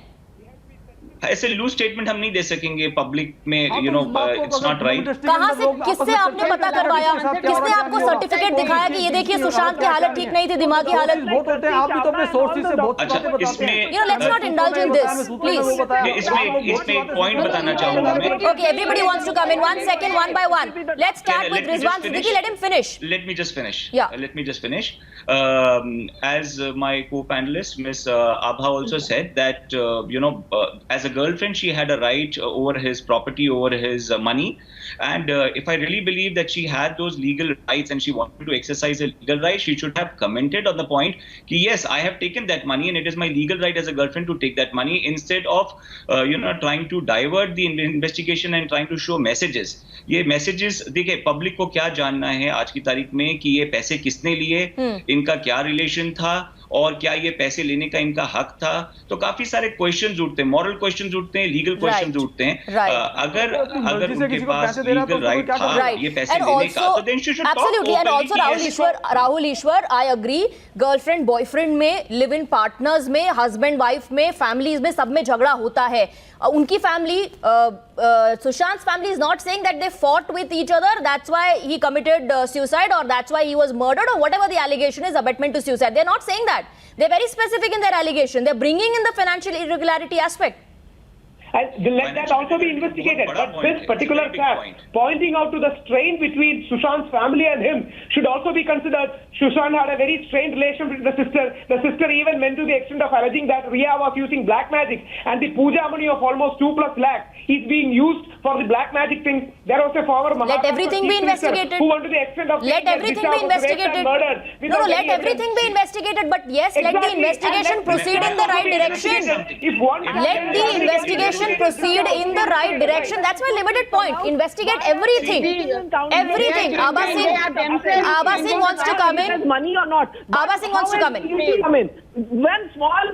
ऐसे लूज स्टेटमेंट हम नहीं दे सकेंगे पब्लिक में, you know, it's not right. कहां से, किससे आपने पता करवाया? किसने आपको सर्टिफिकेट दिखाया कि ये देखिए सुशांत की हालत ठीक नहीं थी, दिमागी हालत? बहुत होते हैं, आप भी तो अपने सोर्सेज से बहुत बातें बताते हैं। इसमें, you know, let's not indulge in this please. इसमें एक पॉइंट बताना चाहूंगा मैं। Okay, everybody wants to come in 1 second, one by one. Let's start with Rizwan Siddiqui. Let him finish. Let me just finish. Yeah. Let me just finish. As my co-panelist Ms. Abha also said that, you know, as a a girlfriend, she had a right over his property, over his money. And if I really believe that she had those legal rights and she wanted to exercise her legal rights, she should have commented on the point, yes, I have taken that money and it is my legal right as a girlfriend to take that money, instead of trying to divert the investigation and trying to show messages. ये messages देखिए public को क्या जानना है आज की तारीख में कि ये पैसे किसने लिए, इनका क्या रिलेशन था और क्या ये पैसे लेने का इनका हक था. तो काफी सारे क्वेश्चंस उठते हैं, मॉरल क्वेश्चंस उठते हैं, लीगल क्वेश्चंस उठते हैं. अगर उनके पास लीगल राइट था ये पैसे लेने का, तो then she should talk. Absolutely. And also Rahul Ishwar, I agree, girlfriend boyfriend में, लिव इन पार्टनर्स में, हस्बैंड वाइफ में, फैमिलीज में, सब में झगड़ा होता है. उनकी family, Sushant's family is not saying that they fought with each other, that's why he committed suicide, or that's why he was murdered, or whatever the allegation is, abetment to suicide. They're not saying that. They're very specific in their allegation. They're bringing in the financial irregularity aspect. And let that also be investigated. But this particular fact, pointing out to the strain between Sushant's family and him, should also be considered. Sushant had a very strained relation with the sister. The sister even went to the extent of alleging that Riya was using black magic, and the puja money of almost 2+ lakhs is being used for the black magic thing. There was a former Maharashtra Let everything be investigated. who went to the extent of let everything be investigated. No, let everything be investigated. But yes, let the investigation proceed in the right direction. Let the investigation proceed in the right direction. That's my limited point. Investigate everything. Everything. Abha Singh wants to come in. Money or not? Abha Singh wants to come in. When small,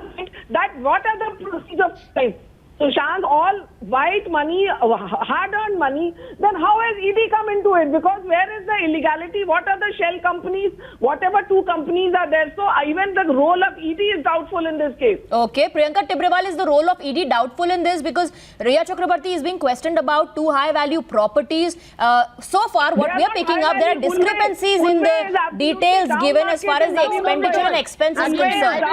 that what are the procedures? Sushant, all white money, hard-earned money, then how has ED come into it? Because where is the illegality? What are the shell companies? Whatever two companies are there. So even the role of ED is doubtful in this case. Okay, Priyanka Tibrewal, is the role of ED doubtful in this? Because Riya Chakrabarti is being questioned about 2 high-value properties. So far, what we are picking up, there are discrepancies in the details given as far as the expenditure and expense is concerned.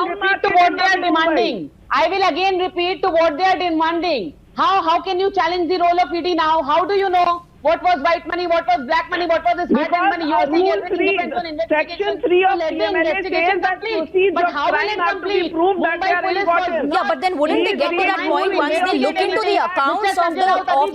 I will again repeat to what they are demanding. How can you challenge the role of ED now? How do you know what was white money, what was black money, what was this hard money? You are saying everything depends on investigation. Section 3 of CMLA says that proceeds of crime have to be proved that they are important. Yeah, but then wouldn't they get to that point once they look into the accounts of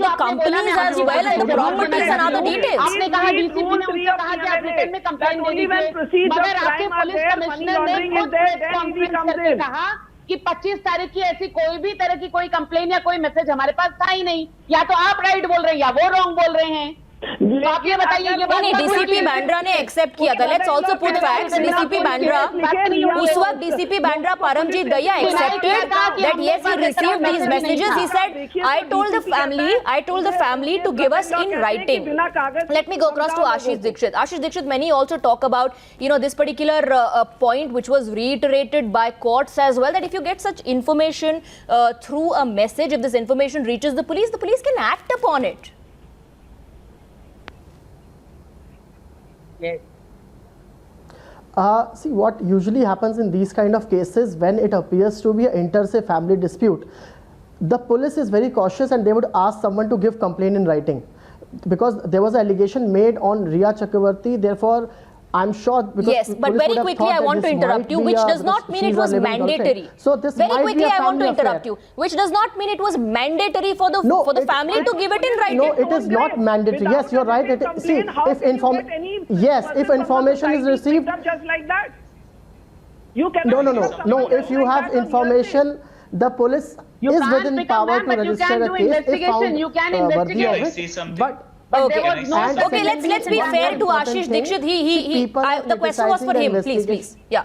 the companies as well and the properties and other details? आपने कहा DCP ने उनसे कहा कि आप return में complaint दे दीजिए, मगर आपके पुलिस कमिश्नर ने खुद प्रेस कॉन्फ्रेंस करके कहा कि 25 तारीख की ऐसी कोई भी तरह की कोई कंप्लेन या कोई मैसेज हमारे पास था ही नहीं. या तो आप राइट बोल रहे हैं या वो रॉन्ग बोल रहे हैं. तो आप ये बताइए. नहीं, डीसीपी बांद्रा ने एक्सेप्ट किया था. Let's also put facts. DCP Bandra, उस वक्त DCP Bandra Paramjit Daya accepted that yes, he received these messages. He said, I told the family to give us in writing. Let me go across to Ashish Dikshit. Ashish Dikshit, many also talk about this particular point which was reiterated by courts as well, that if you get such information through a message, if this information reaches the police can act upon it. Yes. See, what usually happens in these kind of cases, when it appears to be an inter-se family dispute, the police is very cautious and they would ask someone to give complaint in writing, because there was an allegation made on Riya Chakrabarti. Therefore, I'm sure, because yes, but very quickly I want to interrupt you, which does not mean it was mandatory. So this very quickly I want to interrupt you, which does not mean it was mandatory for the family to give it in writing. No, it is not mandatory. Yes, you're right. If information is received, just like that, you can. No. If you have information, the police is within power to register a case if found worthy of it. But okay, let's be fair to Ashish Dikshit. The question was for him. Please. Yeah.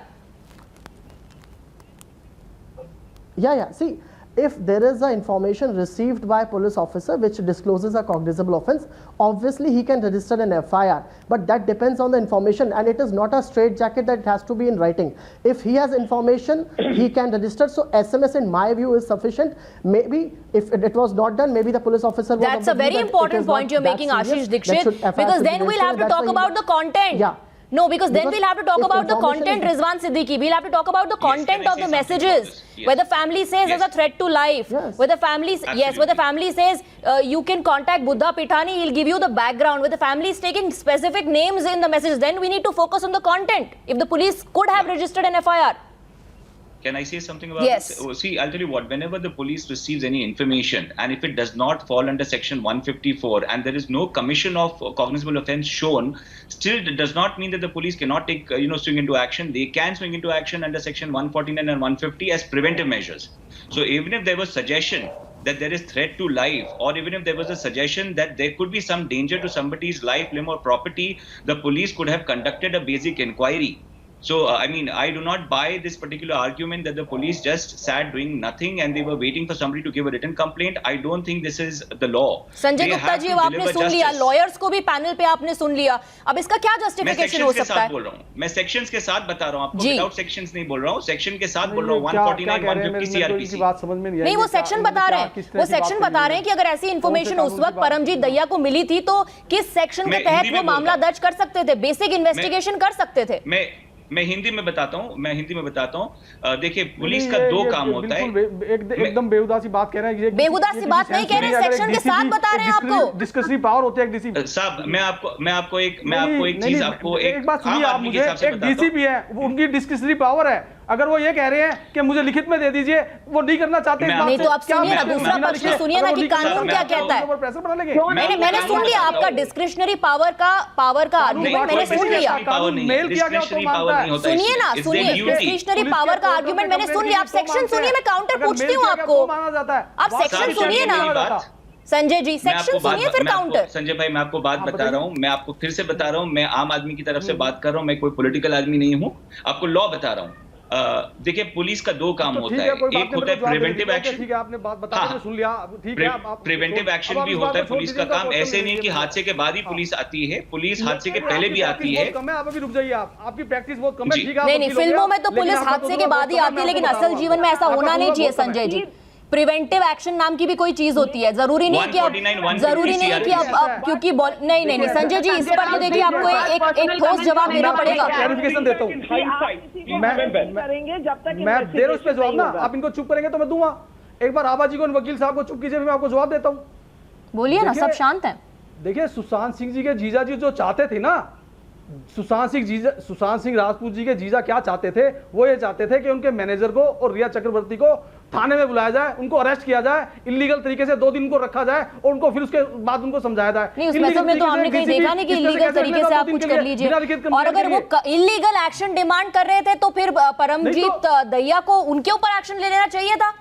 See, if there is a information received by a police officer which discloses a cognizable offence, obviously he can register an FIR. But that depends on the information, and it is not a straitjacket that it has to be in writing. If he has information, he can register. So SMS, in my view, is sufficient. Maybe if it was not done, maybe the police officer. That's a very important point you're making, Ashish Dikshit, because then we'll have to talk about the content. Yeah. No, because then we'll have to talk about the content, Rizwan Siddiqui. We'll have to talk about the content of the messages. Where the family says there's a threat to life. Where the family says you can contact Buddha Pithani, he'll give you the background. Where the family is taking specific names in the messages, then we need to focus on the content. If the police could have registered an FIR. Can I say something about Yes. this? See, I'll tell you what, whenever the police receives any information and if it does not fall under section 154 and there is no commission of cognizable offense shown, still it does not mean that the police cannot take, swing into action. They can swing into action under section 149 and 150 as preventive measures. So even if there was suggestion that there is threat to life, or even if there was a suggestion that there could be some danger to somebody's life, limb or property, the police could have conducted a basic inquiry. So, I do not buy this particular argument that the police just sat doing nothing and they were waiting for somebody to give a written complaint. I don't think this is the law. Sanjay Gupta ji, अब आपने सुन लिया, lawyers को भी panel पे आपने सुन लिया, अब इसका क्या जस्टिफिकेशन हो सकता है? मैं सेक्शंस के साथ बता रहा हूँ आपको, विदाउट सेक्शंस नहीं बोल रहा हूँ, सेक्शन के साथ बोल रहा हूँ, 149 150 सीआरपीसी बात समझ में नहीं, वो सेक्शन बता रहे हैं, वो सेक्शन बता रहे हैं कि अगर ऐसी इंफॉर्मेशन उस वक्त परमजीत दहिया को मिली थी तो किस सेक्शन के तहत वो मामला दर्ज कर सकते थे, बेसिक इन्वेस्टिगेशन कर सकते थे। मैं हिंदी में बताता हूँ, देखिए पुलिस का दो काम होता है। एकदम बेहुदा सी बात कह रहे हैं, बेहुदा सी बात नहीं कह रहे, सेक्शन के साथ बता रहे हैं आपको। डिस्कशनरी पावर होती है एक डीसीपी साहब, मैं आपको एक चीज आपको एक बात सुनिए, आप मुझे एक डीसीपी है, उनकी डिस्कशनरी पावर है, अगर वो ये कह रहे हैं कि मुझे लिखित में दे दीजिए, वो नहीं करना चाहते नहीं तो आप सुनिए ना, दूसरा पक्ष सुनिए ना कि कानून क्या कहता है। मैंने सुन लिया आपका डिस्क्रिशनरी पावर का आर्गुमेंट, मैंने सुन लिया। मेल किया गया तो मानता है। सुनिए ना, सुनिए, डिस्क्रिशनरी पावर का आर्गुमेंट मैंने सुन लिया, आप सेक्शन सुनिए, मैं काउंटर पूछती हूँ आपको, आप सेक्शन सुनिए ना संजय जी, सेक्शन सुनिए फिर काउंटर। संजय भाई, मैं आपको बात बता रहा हूँ, मैं आपको फिर से बता रहा हूँ, मैं आम आदमी की तरफ से बात कर रहा हूँ, मैं कोई पॉलिटिकल आदमी नहीं हूँ, आपको लॉ बता रहा हूँ। देखिए पुलिस का दो काम होता है, एक होता है प्रिवेंटिव एक्शन, ठीक है, आपने बात बता दी, सुन लिया, ठीक है। प्रिवेंटिव एक्शन भी होता है पुलिस का काम, ऐसे नहीं कि हादसे के बाद ही पुलिस आती है, पुलिस हादसे के पहले भी आती है। आप अभी रुक जाइए, आपकी प्रैक्टिस बहुत कम है, ठीक है। नहीं, फिल्मों में तो पुलिस हादसे के बाद ही आती है, लेकिन असल जीवन में ऐसा होना नहीं चाहिए संजय जी। प्रिवेंटिव एक्शन नाम की भी कोई चीज होती है, जरूरी नहीं कि अब क्योंकि नहीं संजय जी, इस पर तो देखिए आपको एक ठोस जवाब देना पड़ेगा। क्लैरिफिकेशन देता हूं मैं दे रहा हूं इस पे जवाब ना, आप इनको चुप करेंगे तो मैं दूंगा। एक बार आबा जी को, वकील साहब को चुप कीजिए, मैं आपको जवाब देता हूँ। बोलिए ना, सब शांत हैं। देखिए, सुशांत सिंह जी के जीजा जी जो चाहते थे ना, सुशांत सिंह राजपूत जी के जीजा क्या चाहते थे, वो ये चाहते थे कि उनके मैनेजर को और रिया चक्रवर्ती को थाने में बुलाया जाए, उनको अरेस्ट किया जाए, इलीगल तरीके से 2 दिन उनको रखा जाए और उनको फिर उसके बाद उनको समझाया जाए। नहीं, उस मैसेज में तो हमने कहीं देखा नहीं कि इलीगल तरीके से आप कुछ कर लीजिए, और अगर वो इलीगल एक्शन डिमांड कर रहे थे तो फिर परमजीत दहिया को उनके ऊपर एक्शन ले लेना चाहिए था।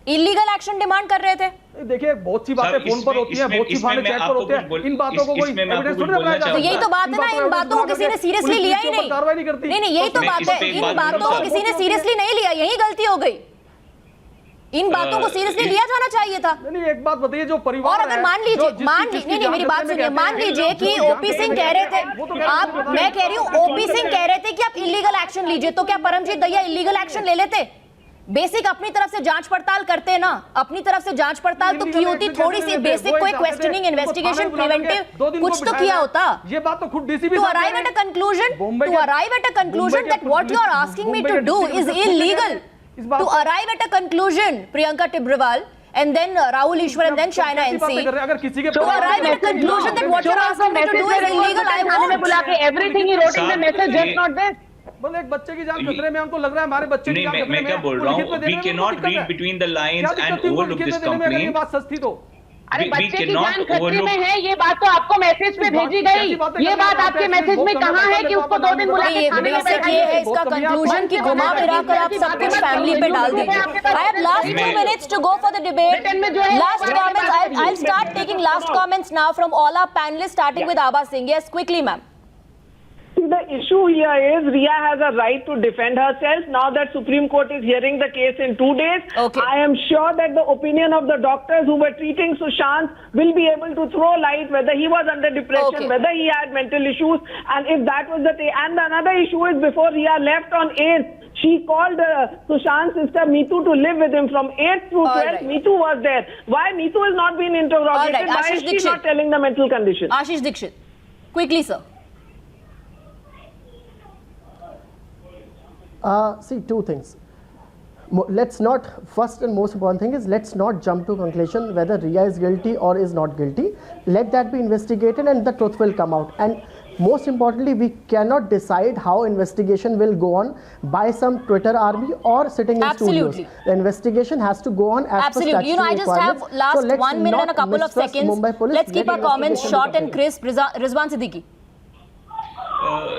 इलीगल एक्शन डिमांड कर रहे थे। देखिए, बहुत सी बातें फोन पर होती हैं, बहुत सी बातें चैट पर होती हैं, इन बातों को कोई एविडेंस थोड़ी बनाया जाता है। तो यही तो बात है ना, इन बातों को किसी ने सीरियसली लिया ही नहीं, कार्रवाई नहीं करती। नहीं, यही तो बात है, इन बातों को किसी ने सीरियसली नहीं लिया, यही गलती हो गई। इन बातों को सीरियसली लिया जाना चाहिए था। नहीं, एक बात बताइए, जो परिवार और अगर मान लीजिए नहीं, मेरी बात सुनिए, मान लीजिए कि ओपी सिंह कह रहे थे, मैं कह रही हूँ ओपी सिंह कह रहे थे कि आप इलीगल एक्शन लीजिए, तो क्या परमजीत दहिया इलीगल एक्शन ले लेते? बेसिक अपनी तरफ से जांच पड़ताल करते ना, अपनी तरफ से जांच पड़ताल तो की होती, थोड़ी सी बेसिक कोई क्वेश्चनिंग, इन्वेस्टिगेशन, प्रिवेंटिव कुछ तो किया होता। ये बात तो खुद DCP to arrive at a conclusion that what you are asking me to do is illegal, to arrive at a conclusion, Priyanka Tibrewal and then Rahul Ishwar and then Shaina NC to arrive at a conclusion that what you're asking me to do is illegal. I won't. Everything he wrote in the message, just not this. बोले एक बच्चे की जान खतरे में, उनको लग रहा है हमारे बच्चे की जान खतरे में। मैं क्या बोल रहा हूँ, we cannot read between the lines and overlook this complaint. बात सच थी तो अरे बच्चे की जान खतरे में है, ये बात तो आपको मैसेज में भेजी गई, ये बात आपके मैसेज में कहाँ है कि उसको 2 दिन बुला के खाने में बैठा ये है इसका कंक्लूजन कि घुमा फिरा कर आप सब कुछ फैमिली पे डाल दीजिए। I have last 2 minutes to go for the debate. Last comments, I'll start taking last comments now from all our panelists, starting with Abha Singh. Yes, quickly, ma'am. See, the issue here is Riya has a right to defend herself. Now that Supreme Court is hearing the case in 2 days, I am sure that the opinion of the doctors who were treating Sushant will be able to throw light whether he was under depression, whether he had mental issues, and if that was the case. And another issue is before Riya left on 8th, she called Sushant's sister Meetu to live with him from 8th through 12th. Meetu was there. Why Meetu has not been interrogated? Why is she not telling the mental condition? Ashish Dikshit, quickly, sir. See, 2 things. Let's not, first and most important thing is, let's not jump to conclusion whether Riya is guilty or is not guilty. Let that be investigated and the truth will come out. And most importantly, we cannot decide how investigation will go on by some Twitter army or sitting in studios. The investigation has to go on as per statutory You know, I just have last 1 minute and a couple of seconds. Let's keep our comments short and crisp. Rizwan Siddiqui.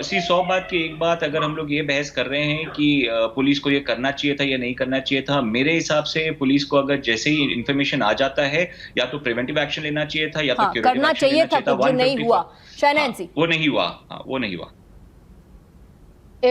100 बात की एक बात, अगर हम लोग ये बहस कर रहे हैं कि पुलिस को ये करना चाहिए था या नहीं करना चाहिए था, मेरे हिसाब से पुलिस को अगर जैसे ही इंफॉर्मेशन आ जाता है या तो प्रिवेंटिव एक्शन लेना चाहिए था या तो क्यूरेटिव करना चाहिए था, जो नहीं हुआ। शहनाज, वो नहीं हुआ, वो नहीं हुआ।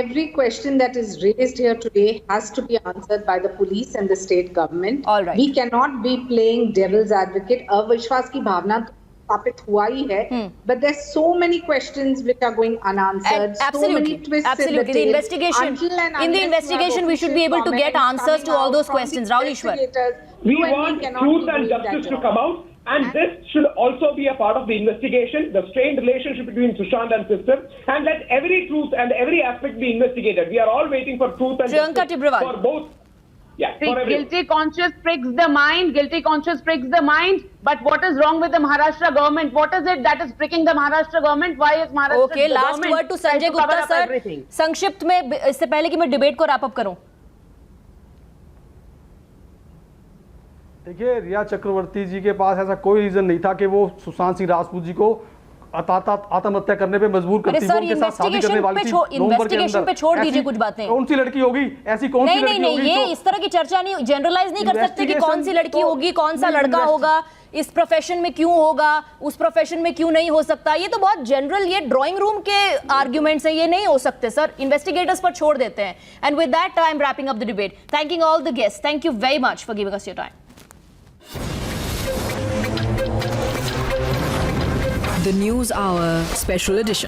Every question that is raised here today has to be answered by the police and the state government. All right. We cannot be playing devil's advocate. अविश्वास की भावना स्थापित हुआ ही है, but there's so many questions which are going unanswered. Absolutely, so many twists absolutely. In the investigation, we should be able to get answers to all those questions. Rahul Ishwar. We want truth and justice to come out, and this should also be a part of the investigation, the strained relationship between Sushant and sister, and let every truth and every aspect be investigated. We are all waiting for truth and justice for both. Yeah, See, guilty conscience pricks the mind. Guilty conscience pricks the mind. But what is wrong with the Maharashtra government? What is it that is pricking the Maharashtra government? Why is Maharashtra Okay, last word to Sanjay Gupta sir. संक्षिप्त में, इससे पहले कि मैं debate को wrap up करूं। देखिए, रिया चक्रवर्ती जी के पास ऐसा कोई रीजन नहीं था कि वो सुशांत सिंह राजपूत जी को आत्महत्या करने पे मजबूर करती है। उनके साथ शादी करने वाली थी। इन्वेस्टिगेशन पे छोड़ दीजिए कुछ बातें। कौन सी लड़की होगी ऐसी? कौन सी लड़की होगी? नहीं, ये इस तरह की चर्चा नहीं, जनरलाइज नहीं कर सकते कि कौन सी लड़की होगी, कौन सा लड़का होगा, इस प्रोफेशन में क्यों होगा, उस प्रोफेशन में क्यों नहीं हो सकता। ये तो बहुत जनरल, ये ड्राइंग रूम के आर्ग्यूमेंट्स हैं, ये नहीं हो सकते सर। इन्वेस्टिगेटर्स पर छोड़ देते हैं। And with that I am wrapping up the debate. Thanking all the guests. Thank you very much for giving us your time. The News Hour Special Edition.